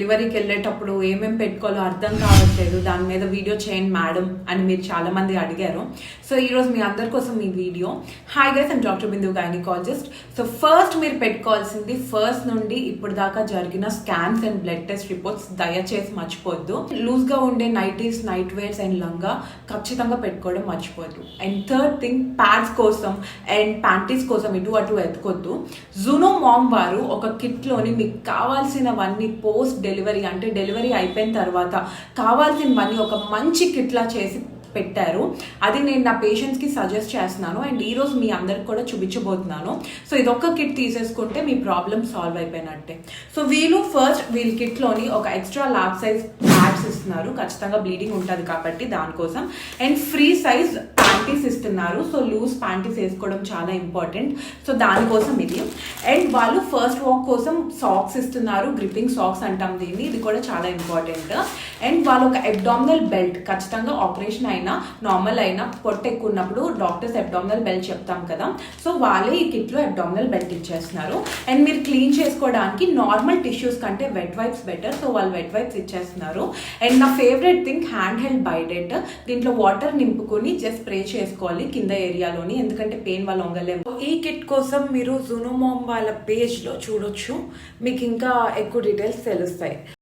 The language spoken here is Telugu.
డెలివరీకి వెళ్ళేటప్పుడు ఏమేమి పెట్టుకోవాలో అర్థం కావట్లేదు, దాని మీద వీడియో చేయండి మేడం అని మీరు చాలా మంది అడిగారు. సో ఈరోజు మీ అందరి కోసం ఈ video. Hi guys, I'm doctor Bindu gynaecologist. So first మీరు పెట్టుకోవాల్సింది, ఫస్ట్ నుండి ఇప్పుడు దాకా జరిగిన scans and blood test reports దయచేసి మర్చిపోద్దు. లూజ్ గా ఉండే నైటీస్, నైట్ వేర్స్ అండ్ లంగా ఖచ్చితంగా పెట్టుకోవడం మర్చిపోద్దు. అండ్ థర్డ్ థింగ్, ప్యాడ్స్ కోసం అండ్ ప్యాంటీస్ కోసం ఇటు అటు ఎత్తుకొద్దు. జూనో మామ్ వారు ఒక కిట్లోని మీకు కావాల్సినవన్నీ పోస్ట్ డెలివరీ అంటే డెలివరీ అయిపోయిన తర్వాత కావాల్సినవన్నీ ఒక మంచి కిట్లా చేసి పెట్టారు. అది నేను నా పేషెంట్స్కి సజెస్ట్ చేస్తున్నాను అండ్ ఈరోజు మీ అందరికి కూడా చూపించబోతున్నాను. సో ఇదొక్క కిట్ తీసేసుకుంటే మీ ప్రాబ్లమ్ సాల్వ్ అయిపోయినట్టే. సో వీళ్ళ కిట్లోని ఒక ఎక్స్ట్రా లార్జ్ సైజ్ ప్యాడ్స్ ఇస్తున్నారు, ఖచ్చితంగా బ్లీడింగ్ ఉంటుంది కాబట్టి దానికోసం. అండ్ ఫ్రీ సైజ్ ప్యాంటీస్ ఇస్తున్నారు. సో లూజ్ ప్యాంటీస్ వేసుకోవడం చాలా ఇంపార్టెంట్. సో దానికోసం ఇది. అండ్ వాళ్ళు ఫస్ట్ వాక్ కోసం సాక్స్ ఇస్తున్నారు, గ్రిప్పింగ్ సాక్స్ అంటాం దీన్ని, ఇది కూడా చాలా ఇంపార్టెంట్. అండ్ వాళ్ళు ఒక అబ్డామినల్ బెల్ట్, ఖచ్చితంగా ఆపరేషన్ అయినా నార్మల్ అయినా పొట్ట ఎక్కువ ఉన్నప్పుడు డాక్టర్స్ అబ్డామినల్ బెల్ట్ చెప్తాం కదా, సో వాళ్ళే ఈ కిట్లో అబ్డామినల్ బెల్ట్ ఇచ్చేస్తున్నారు. అండ్ మీరు క్లీన్ చేసుకోవడానికి నార్మల్ టిష్యూస్ కంటే వెట్ వైప్స్ బెటర్, సో వాళ్ళు వెట్ వైప్స్ ఇచ్చేస్తున్నారు. అండ్ నా ఫేవరెట్ థింగ్, హ్యాండ్ హెల్డ్ బైడెట్. దీంట్లో వాటర్ నింపుకొని జస్ట్ స్ప్రే చేసుకోవాలి కింద ఏరియాలోని, ఎందుకంటే పెయిన్ వాళ్ళు వంగలేము. ఈ కిట్ కోసం మీరు జూనో మామ్ వాళ్ళ పేజ్లో చూడొచ్చు, మీకు ఇంకా ఎక్కువ డీటెయిల్స్ తెలుస్తాయి.